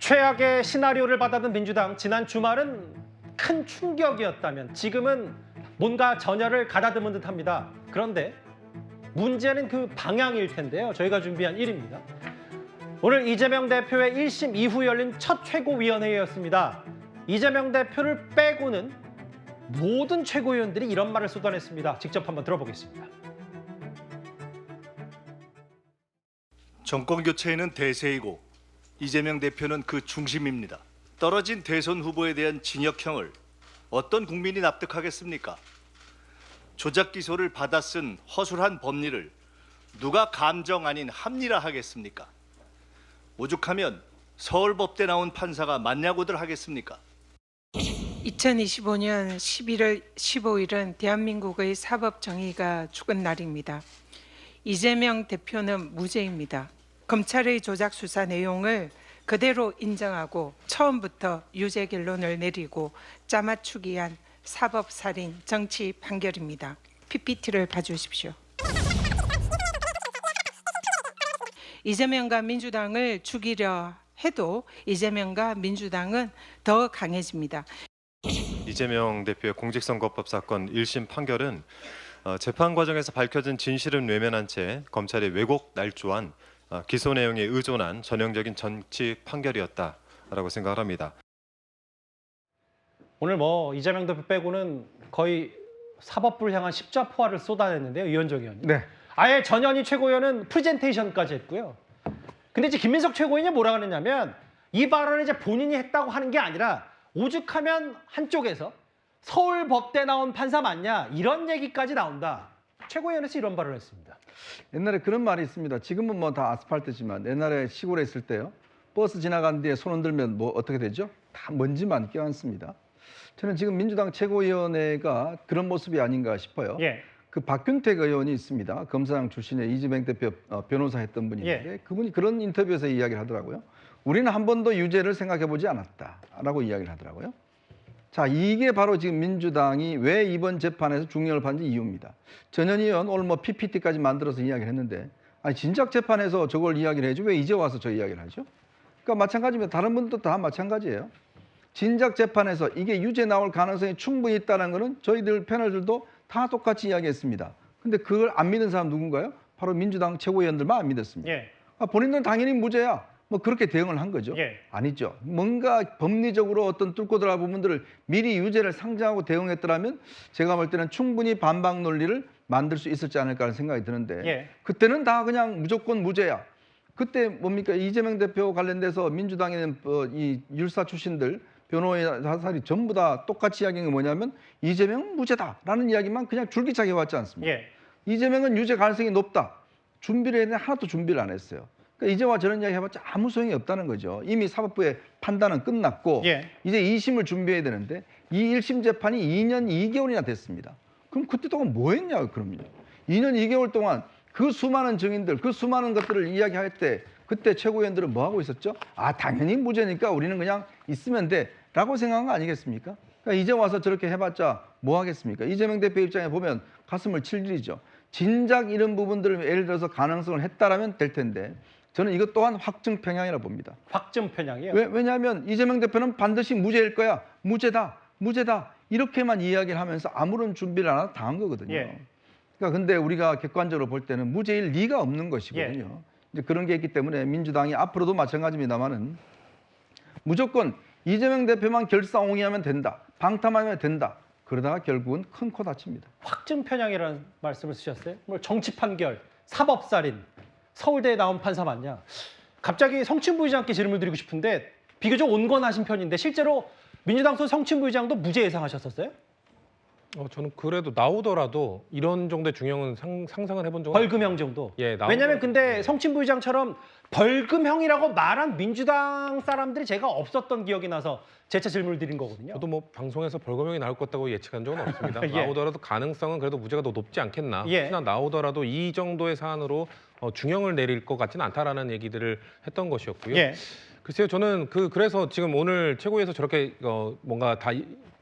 최악의 시나리오를 받아든 민주당, 지난 주말은 큰 충격이었다면 지금은 뭔가 전열을 가다듬은 듯합니다. 그런데 문제는 그 방향일 텐데요. 저희가 준비한 1위입니다. 오늘 이재명 대표의 1심 이후 열린 첫 최고위원회였습니다. 이재명 대표를 빼고는 모든 최고위원들이 이런 말을 쏟아냈습니다. 직접 한번 들어보겠습니다. 정권 교체에는 대세이고 이재명 대표는 그 중심입니다. 떨어진 대선 후보에 대한 징역형을 어떤 국민이 납득하겠습니까? 조작 기소를 받아 쓴 허술한 법리를 누가 감정 아닌 합리화하겠습니까? 오죽하면 서울법대 나온 판사가 맞냐고들 하겠습니까? 2025년 11월 15일은 대한민국의 사법 정의가 죽은 날입니다. 이재명 대표는 무죄입니다. 검찰의 조작 수사 내용을 그대로 인정하고 처음부터 유죄 결론을 내리고 짜맞추기 한 사법살인 정치 판결입니다. PPT를 봐주십시오. 이재명과 민주당을 죽이려 해도 이재명과 민주당은 더 강해집니다. 이재명 대표의 공직선거법 사건 1심 판결은 재판 과정에서 밝혀진 진실은 외면한 채 검찰이 왜곡 날조한 기소 내용에 의존한 전형적인 정치 판결이었다라고 생각을 합니다. 오늘 이재명 대표 빼고는 거의 사법부를 향한 십자포화를 쏟아냈는데요. 이현정 의원님. 네. 아예 전현희 최고위원은 프레젠테이션까지 했고요. 근데 이제 김민석 최고위원이 뭐라 그랬냐면 이 발언을 이제 본인이 했다고 하는 게 아니라 오죽하면 한쪽에서 서울법대 나온 판사 맞냐 이런 얘기까지 나온다. 최고위원회에서 이런 발언을 했습니다. 옛날에 그런 말이 있습니다. 지금은 다 아스팔트지만 옛날에 시골에 있을 때요. 버스 지나간 뒤에 손 흔들면 어떻게 되죠? 다 먼지만 껴안습니다. 저는 지금 민주당 최고위원회가 그런 모습이 아닌가 싶어요. 예. 그 박균택 의원이 있습니다. 검사장 출신의 이재명 대표 변호사 했던 분인데 예. 그분이 그런 인터뷰에서 이야기를 하더라고요. 우리는 한 번도 유죄를 생각해보지 않았다라고 이야기를 하더라고요. 자, 이게 바로 지금 민주당이 왜 이번 재판에서 중형을 받는지 이유입니다. 전현희 의원 오늘 PPT까지 만들어서 이야기를 했는데 아니 진작 재판에서 저걸 이야기를 해야지 왜 이제 와서 저 이야기를 하죠? 그러니까 마찬가지입니다. 다른 분들도 다 마찬가지예요. 진작 재판에서 이게 유죄 나올 가능성이 충분히 있다는 거는 저희들 패널들도 다 똑같이 이야기했습니다. 근데 그걸 안 믿은 사람 누군가요? 바로 민주당 최고위원들만 안 믿었습니다. 예. 본인들은 당연히 무죄야. 그렇게 대응을 한 거죠. 예. 아니죠. 뭔가 법리적으로 어떤 뚫고 들어갈 부분들을 미리 유죄를 상정하고 대응했더라면 제가 볼 때는 충분히 반박 논리를 만들 수 있었지 않을까 하는 생각이 드는데 예. 그때는 다 그냥 무조건 무죄야. 그때 뭡니까? 이재명 대표 관련돼서 민주당에는 이 율사 출신들 변호사들이 전부 다 똑같이 이야기한 게 뭐냐면 이재명은 무죄다라는 이야기만 그냥 줄기차게 해왔지 않습니까? 예. 이재명은 유죄 가능성이 높다. 준비를 했는데 하나도 준비를 안 했어요. 그러니까 이제와 저런 이야기 해봤자 아무 소용이 없다는 거죠. 이미 사법부의 판단은 끝났고 예. 이제 2심을 준비해야 되는데 이 1심 재판이 2년 2개월이나 됐습니다. 그럼 그때 동안 뭐 했냐고 그럼요. 2년 2개월 동안 그 수많은 증인들, 그 수많은 것들을 이야기할 때 그때 최고위원들은 뭐 하고 있었죠? 아, 당연히 무죄니까 우리는 그냥 있으면 돼라고 생각한 거 아니겠습니까? 그러니까 이제 와서 저렇게 해봤자 뭐 하겠습니까? 이재명 대표 입장에 보면 가슴을 칠 일이죠. 진작 이런 부분들을 예를 들어서 가능성을 했다라면 될 텐데 저는 이것 또한 확증 편향이라 봅니다. 확증 편향이요? 왜냐하면 이재명 대표는 반드시 무죄일 거야. 무죄다. 무죄다. 이렇게만 이야기를 하면서 아무런 준비를 안 하고 당한 거거든요. 예. 그러니까 근데 우리가 객관적으로 볼 때는 무죄일 리가 없는 것이거든요. 예. 이제 그런 게 있기 때문에 민주당이 앞으로도 마찬가지입니다만은 무조건 이재명 대표만 결사옹위하면 된다. 방탄하면 된다. 그러다가 결국은 큰 코 다칩니다. 확증 편향이라는 말씀을 쓰셨어요? 정치 판결, 사법살인, 서울대에 나온 판사 맞냐? 갑자기 성친부 의장께 질문을 드리고 싶은데 비교적 온건하신 편인데 실제로 민주당 소 성친부 의장도 무죄 예상하셨었어요? 저는 그래도 나오더라도 이런 정도의 중형은 상상을 해본 적은 벌금형 정도? 예, 왜냐하면 근데 성친부 의장처럼 벌금형이라고 말한 민주당 사람들이 제가 없었던 기억이 나서 재차 질문을 드린 거거든요. 저도 방송에서 벌금형이 나올 것 같다고 예측한 적은 없습니다. 예. 나오더라도 가능성은 그래도 무죄가 더 높지 않겠나. 예. 혹시나 나오더라도 이 정도의 사안으로 중형을 내릴 것 같지는 않다라는 얘기들을 했던 것이었고요. 예. 글쎄요, 저는 그래서 지금 오늘 최고위에서 저렇게 뭔가 다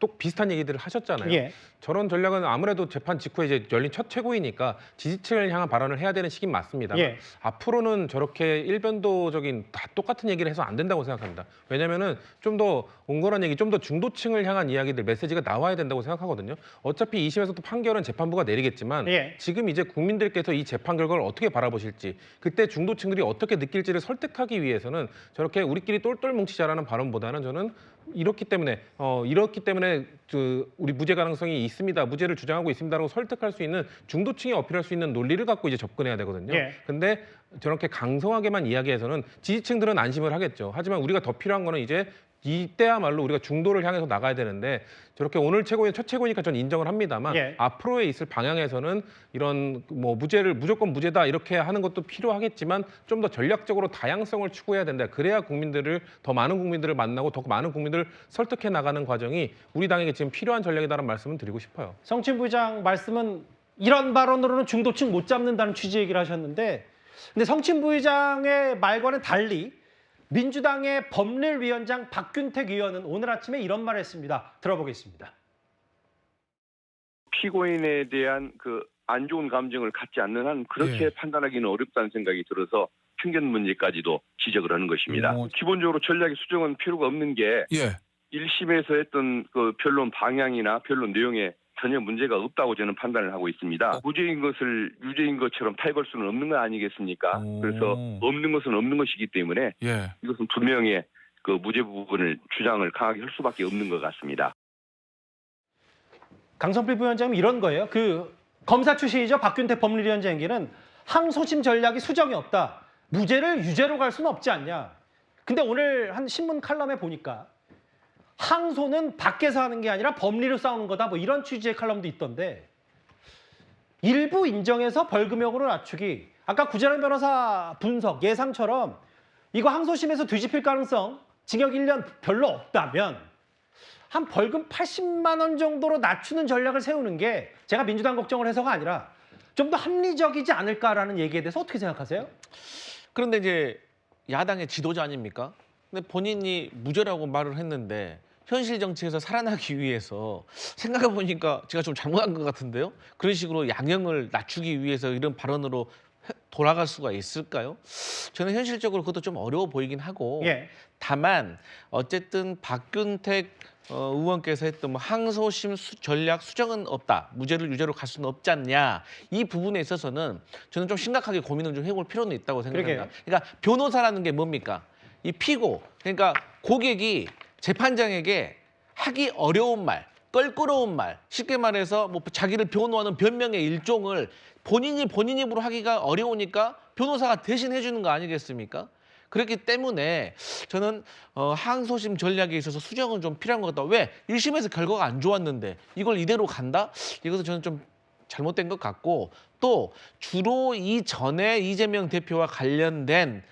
또 비슷한 얘기들을 하셨잖아요. 예. 저런 전략은 아무래도 재판 직후에 이제 열린 첫 최고이니까 지지층을 향한 발언을 해야 되는 시기는 맞습니다. 예. 앞으로는 저렇게 일변도적인 다 똑같은 얘기를 해서 안 된다고 생각합니다. 왜냐면은 좀 더 온건한 얘기, 좀 더 중도층을 향한 이야기들, 메시지가 나와야 된다고 생각하거든요. 어차피 2심에서 또 판결은 재판부가 내리겠지만 예. 지금 이제 국민들께서 이 재판 결과를 어떻게 바라보실지, 그때 중도층들이 어떻게 느낄지를 설득하기 위해서는 저렇게 우리끼리 똘똘 뭉치자라는 발언보다는 저는 이렇기 때문에 우리 무죄 가능성이 있습니다, 무죄를 주장하고 있습니다라고 설득할 수 있는, 중도층이 어필할 수 있는 논리를 갖고 이제 접근해야 되거든요. 예. 근데 저렇게 강성하게만 이야기해서는 지지층들은 안심을 하겠죠. 하지만 우리가 더 필요한 거는 이제 이때야말로 우리가 중도를 향해서 나가야 되는데, 저렇게 오늘 최고위는 첫 최고니까 전 인정을 합니다만 예. 앞으로에 있을 방향에서는 이런 뭐 무죄를 무조건 무죄다 이렇게 하는 것도 필요하겠지만 좀 더 전략적으로 다양성을 추구해야 된다. 그래야 국민들을, 더 많은 국민들을 만나고 더 많은 국민들을 설득해 나가는 과정이 우리 당에게 지금 필요한 전략이다라는 말씀을 드리고 싶어요. 성친 부의장 말씀은 이런 발언으로는 중도층 못 잡는다는 취지 얘기를 하셨는데, 근데 성친 부의장의 말과는 달리 민주당의 법률위원장 박균택 의원은 오늘 아침에 이런 말을 했습니다. 들어보겠습니다. 피고인에 대한 그 안 좋은 감정을 갖지 않는 한 그렇게 판단하기는 어렵다는 생각이 들어서 편견 문제까지도 지적을 하는 것입니다. 기본적으로 전략의 수정은 필요가 없는 게 1심에서 했던 그 변론 방향이나 변론 내용에 전혀 문제가 없다고 저는 판단을 하고 있습니다. 무죄인 것을 유죄인 것처럼 탈걸 수는 없는 거 아니겠습니까? 그래서 없는 것은 없는 것이기 때문에 이것은 분명히 그 무죄 부분을 주장을 강하게 할 수밖에 없는 것 같습니다. 강성필 부위원장은 이런 거예요. 그 검사 출신이죠. 박균택 법률위원장에게는 항소심 전략이 수정이 없다. 무죄를 유죄로 갈 수는 없지 않냐. 근데 오늘 한 신문 칼럼에 보니까 항소는 밖에서 하는 게 아니라 법리로 싸우는 거다. 뭐 이런 취지의 칼럼도 있던데, 일부 인정해서 벌금형으로 낮추기. 아까 구재란 변호사 분석 예상처럼 이거 항소심에서 뒤집힐 가능성, 징역 1년 별로 없다면 한 벌금 80만 원 정도로 낮추는 전략을 세우는 게 제가 민주당 걱정을 해서가 아니라 좀 더 합리적이지 않을까라는 얘기에 대해서 어떻게 생각하세요? 그런데 이제 야당의 지도자 아닙니까? 근데 본인이 무죄라고 말을 했는데 현실 정치에서 살아나기 위해서 생각해 보니까 제가 좀 잘못한 것 같은데요. 그런 식으로 양형을 낮추기 위해서 이런 발언으로 돌아갈 수가 있을까요? 저는 현실적으로 그것도 좀 어려워 보이긴 하고, 다만 어쨌든 박균택 의원께서 했던 뭐 항소심 전략 수정은 없다, 무죄를 유죄로 갈 수는 없지 않냐, 이 부분에 있어서는 저는 좀 심각하게 고민을 좀 해볼 필요는 있다고 생각합니다. 그러니까 변호사라는 게 뭡니까? 이 피고, 그러니까 고객이 재판장에게 하기 어려운 말, 껄끄러운 말, 쉽게 말해서 뭐 자기를 변호하는 변명의 일종을 본인 입으로 하기가 어려우니까 변호사가 대신 해주는 거 아니겠습니까? 그렇기 때문에 저는 항소심 전략에 있어서 수정은 좀 필요한 것 같다. 왜? 1심에서 결과가 안 좋았는데 이걸 이대로 간다? 이것은 저는 좀 잘못된 것 같고, 또 주로 이전에 이재명 대표와 관련된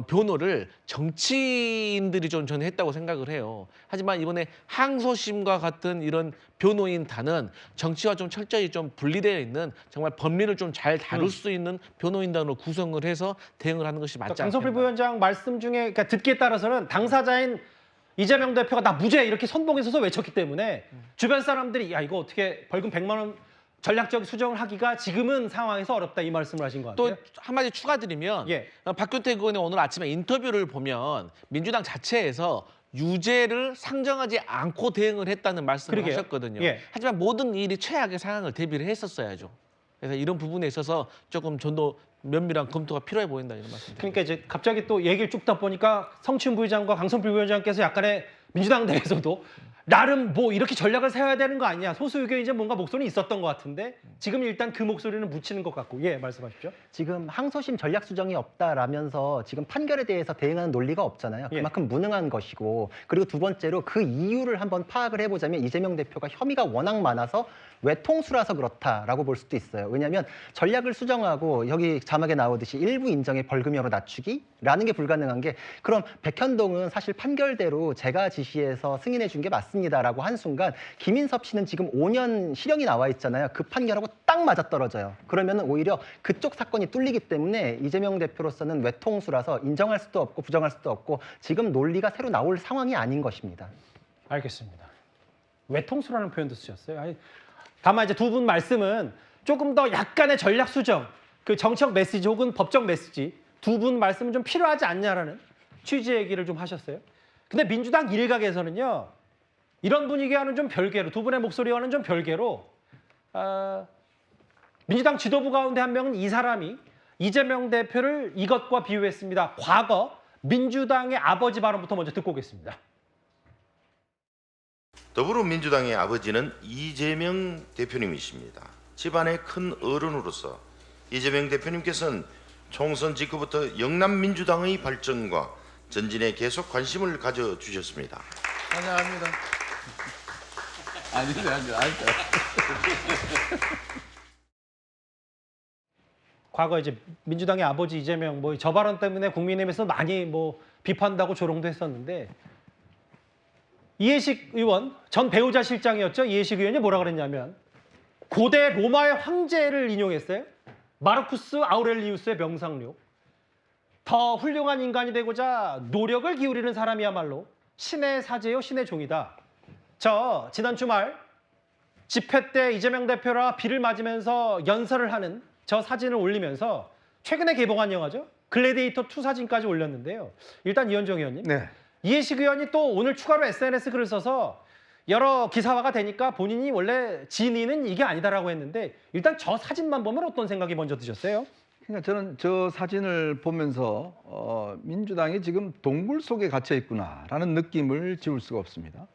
변호를 정치인들이 좀 저는 했다고 생각을 해요. 하지만 이번에 항소심과 같은 이런 변호인단은 정치와 좀 철저히 좀 분리되어 있는, 정말 법리를 좀 잘 다룰 수 있는 변호인단으로 구성을 해서 대응을 하는 것이 맞지 않습니까? 강성필 부위원장 말씀 중에, 그러니까 듣기에 따라서는 당사자인 이재명 대표가 나 무죄 이렇게 선봉에 서서 외쳤기 때문에 주변 사람들이 야 이거 어떻게 벌금 100만 원 전략적 수정을 하기가 지금은 상황에서 어렵다, 이 말씀을 하신 것 같아요. 또 한마디 추가드리면 박균택 의원의 오늘 아침에 인터뷰를 보면 민주당 자체에서 유죄를 상정하지 않고 대응을 했다는 말씀을 하셨거든요. 하지만 모든 일이 최악의 상황을 대비를 했었어야죠. 그래서 이런 부분에 있어서 조금 좀 더 면밀한 검토가 필요해 보인다, 이런 말씀입니다. 그러니까 이제 갑자기 또 얘기를 쭉 듣다 보니까 성춘 부의장과 강성필 부위원장께서 약간의 민주당 내에서도 나름 뭐 이렇게 전략을 세워야 되는 거 아니냐, 소수 의견이 이제 뭔가 목소리는 있었던 것 같은데 지금 일단 그 목소리는 묻히는 것 같고. 말씀하십시오. 지금 항소심 전략 수정이 없다라면서 지금 판결에 대해서 대응하는 논리가 없잖아요. 그만큼 무능한 것이고, 그리고 두 번째로 그 이유를 한번 파악을 해보자면 이재명 대표가 혐의가 워낙 많아서 외통수라서 그렇다라고 볼 수도 있어요. 왜냐하면 전략을 수정하고 여기 자막에 나오듯이 일부 인정의 벌금형으로 낮추기라는 게 불가능한 게, 그럼 백현동은 사실 판결대로 제가 지시해서 승인해 준 게 맞습니다라고 한 순간 김인섭 씨는 지금 5년 실형이 나와 있잖아요. 그 판결하고 딱 맞아떨어져요. 그러면 오히려 그쪽 사건이 뚫리기 때문에 이재명 대표로서는 외통수라서 인정할 수도 없고 부정할 수도 없고 지금 논리가 새로 나올 상황이 아닌 것입니다. 알겠습니다. 외통수라는 표현도 쓰셨어요. 아니, 다만 이제 두 분 말씀은 조금 더 약간의 전략 수정, 그 정책 메시지 혹은 법적 메시지 두 분 말씀은 좀 필요하지 않냐라는 취지의 얘기를 좀 하셨어요. 근데 민주당 일각에서는요, 이런 분위기와는 좀 별개로, 두 분의 목소리와는 좀 별개로 민주당 지도부 가운데 한 명은 이 사람이 이재명 대표를 이것과 비유했습니다. 과거 민주당의 아버지 발언부터 먼저 듣고 오겠습니다. 더불어민주당의 아버지는 이재명 대표님이십니다. 집안의 큰 어른으로서 이재명 대표님께서는 총선 직후부터 영남민주당의 발전과 전진에 계속 관심을 가져주셨습니다. 환영합니다. 아닙니다. 과거 이제 민주당의 아버지 이재명 뭐 저 발언 때문에 국민의힘에서 많이 뭐 비판한다고 조롱도 했었는데 이해식 의원 전 배우자 실장이었죠. 이해식 의원이 뭐라 그랬냐면 고대 로마의 황제를 인용했어요. 마르쿠스 아우렐리우스의 명상록. 더 훌륭한 인간이 되고자 노력을 기울이는 사람이야말로 신의 사제요 신의 종이다. 저 지난 주말 집회 때 이재명 대표라 비를 맞으면서 연설을 하는 저 사진을 올리면서 최근에 개봉한 영화죠. 글래디에이터 2 사진까지 올렸는데요. 일단 이현정 의원님. 네. 이해식 의원이 또 오늘 추가로 SNS 글을 써서 여러 기사화가 되니까 본인이 원래 진위는 이게 아니다라고 했는데 일단 저 사진만 보면 어떤 생각이 먼저 드셨어요? 그러니까 저는 저 사진을 보면서 민주당이 지금 동굴 속에 갇혀 있구나라는 느낌을 지울 수가 없습니다.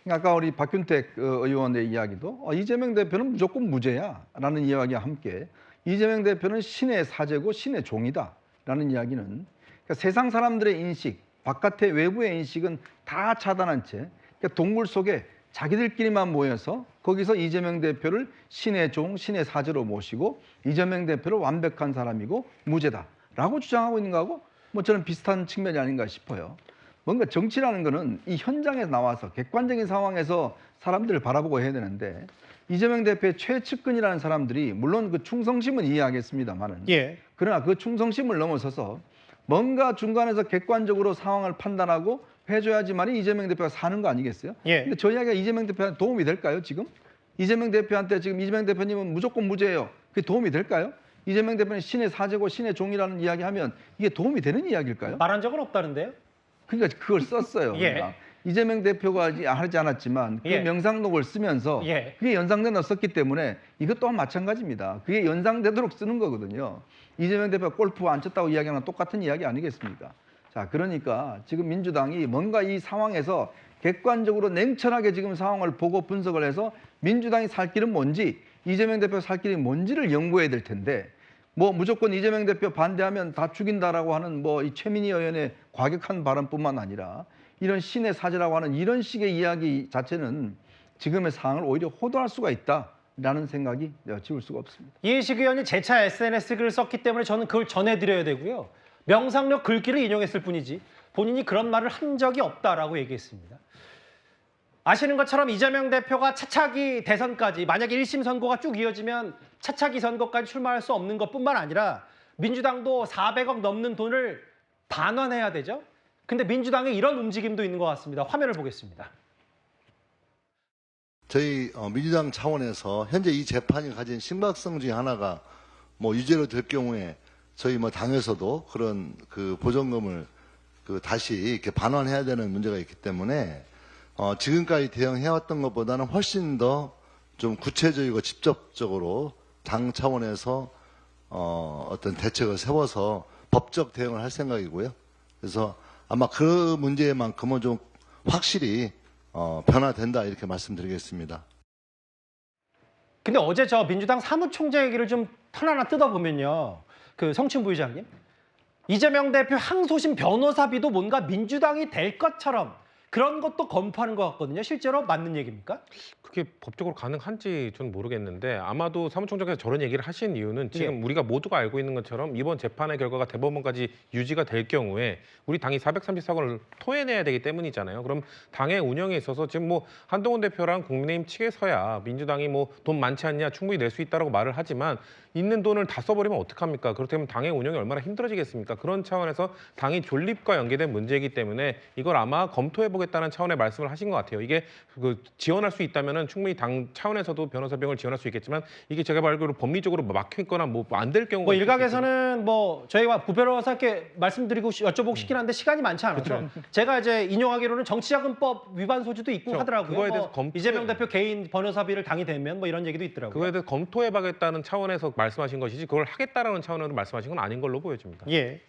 그러니까 아까 우리 박균택 의원의 이야기도 이재명 대표는 무조건 무죄야라는 이야기와 함께 이재명 대표는 신의 사제고 신의 종이다라는 이야기는 그러니까 세상 사람들의 인식, 바깥의 외부의 인식은 다 차단한 채 그러니까 동굴 속에 자기들끼리만 모여서 거기서 이재명 대표를 신의 종, 신의 사제로 모시고 이재명 대표를 완벽한 사람이고 무죄다라고 주장하고 있는 거하고 뭐 저는 비슷한 측면이 아닌가 싶어요. 뭔가 정치라는 거는 이 현장에 나와서 객관적인 상황에서 사람들을 바라보고 해야 되는데 이재명 대표의 최측근이라는 사람들이 물론 그 충성심은 이해하겠습니다만은 그러나 그 충성심을 넘어서서 뭔가 중간에서 객관적으로 상황을 판단하고 해줘야지만이 이재명 대표가 사는 거 아니겠어요? 근데 저 이야기가 이재명 대표한테 도움이 될까요, 지금? 이재명 대표한테 지금 이재명 대표님은 무조건 무죄예요. 그게 도움이 될까요? 이재명 대표는 신의 사제고 신의 종이라는 이야기하면 이게 도움이 되는 이야기일까요? 말한 적은 없다는데요? 그러니까 그걸 썼어요. 그러니까. 이재명 대표가 하지 않았지만 그 명상록을 쓰면서 그게 연상된다고 썼기 때문에 이것 또한 마찬가지입니다. 그게 연상되도록 쓰는 거거든요. 이재명 대표가 골프 안 쳤다고 이야기하는 똑같은 이야기 아니겠습니까? 자, 그러니까 지금 민주당이 뭔가 이 상황에서 객관적으로 냉철하게 지금 상황을 보고 분석을 해서 민주당이 살 길은 뭔지 이재명 대표 살 길이 뭔지를 연구해야 될 텐데 뭐 무조건 이재명 대표 반대하면 다 죽인다라고 하는 뭐 이 최민희 의원의 과격한 발언뿐만 아니라 이런 신의 사제라고 하는 이런 식의 이야기 자체는 지금의 상황을 오히려 호도할 수가 있다라는 생각이 지울 수가 없습니다. 이해식 의원이 재차 SNS 글을 썼기 때문에 저는 그걸 전해드려야 되고요. 명상록 글귀를 인용했을 뿐이지 본인이 그런 말을 한 적이 없다라고 얘기했습니다. 아시는 것처럼 이재명 대표가 차차기 대선까지 만약에 1심 선고가 쭉 이어지면 차차기 선거까지 출마할 수 없는 것뿐만 아니라 민주당도 400억 넘는 돈을 반환해야 되죠. 근데 민주당에 이런 움직임도 있는 것 같습니다. 화면을 보겠습니다. 저희 민주당 차원에서 현재 이 재판이 가진 심각성 중에 하나가 뭐 유죄로 될 경우에 저희 뭐 당에서도 그런 그 보전금을 다시 이렇게 반환해야 되는 문제가 있기 때문에 지금까지 대응해왔던 것보다는 훨씬 더 좀 구체적이고 직접적으로 당 차원에서 어떤 대책을 세워서 법적 대응을 할 생각이고요. 그래서 아마 그 문제만큼은 좀 확실히 변화된다 이렇게 말씀드리겠습니다. 근데 어제 저 민주당 사무총재 얘기를 좀 하나하나 뜯어보면요. 그 성춘 부의장님, 이재명 대표 항소심 변호사비도 뭔가 민주당이 될 것처럼 그런 것도 검토하는 것 같거든요. 실제로 맞는 얘기입니까? 그게 법적으로 가능한지 저는 모르겠는데 아마도 사무총장께서 저런 얘기를 하신 이유는 지금 우리가 모두가 알고 있는 것처럼 이번 재판의 결과가 대법원까지 유지가 될 경우에 우리 당이 434억 원을 토해내야 되기 때문이잖아요. 그럼 당의 운영에 있어서 지금 뭐 한동훈 대표랑 국민의힘 측에서야 민주당이 뭐 돈 많지 않냐 충분히 낼 수 있다라고 말을 하지만 있는 돈을 다 써버리면 어떡합니까? 그렇다면 당의 운영이 얼마나 힘들어지겠습니까? 그런 차원에서 당이 존립과 연계된 문제이기 때문에 이걸 아마 검토해보겠다. 해보겠다는 차원의 말씀을 하신 것 같아요. 이게 그 지원할 수 있다면은 충분히 당 차원에서도 변호사 비용을 지원할 수 있겠지만 이게 제가 알기로 법리적으로 막혀 있거나 뭐 안 될 경우가 뭐 일각에서는 뭐 저희가 부 변호사께 말씀드리고 여쭤보고 싶긴 한데 시간이 많지 않아서 제가 이제 인용하기로는 정치자금법 위반 소지도 있고 그렇죠. 하더라고요. 그거에 대해서 뭐 이재명 대표 개인 변호사비를 당이 대면 뭐 이런 얘기도 있더라고요. 그거에 대해서 검토해봐겠다는 차원에서 말씀하신 것이지 그걸 하겠다라는 차원으로 말씀하신 건 아닌 걸로 보여집니다. 예.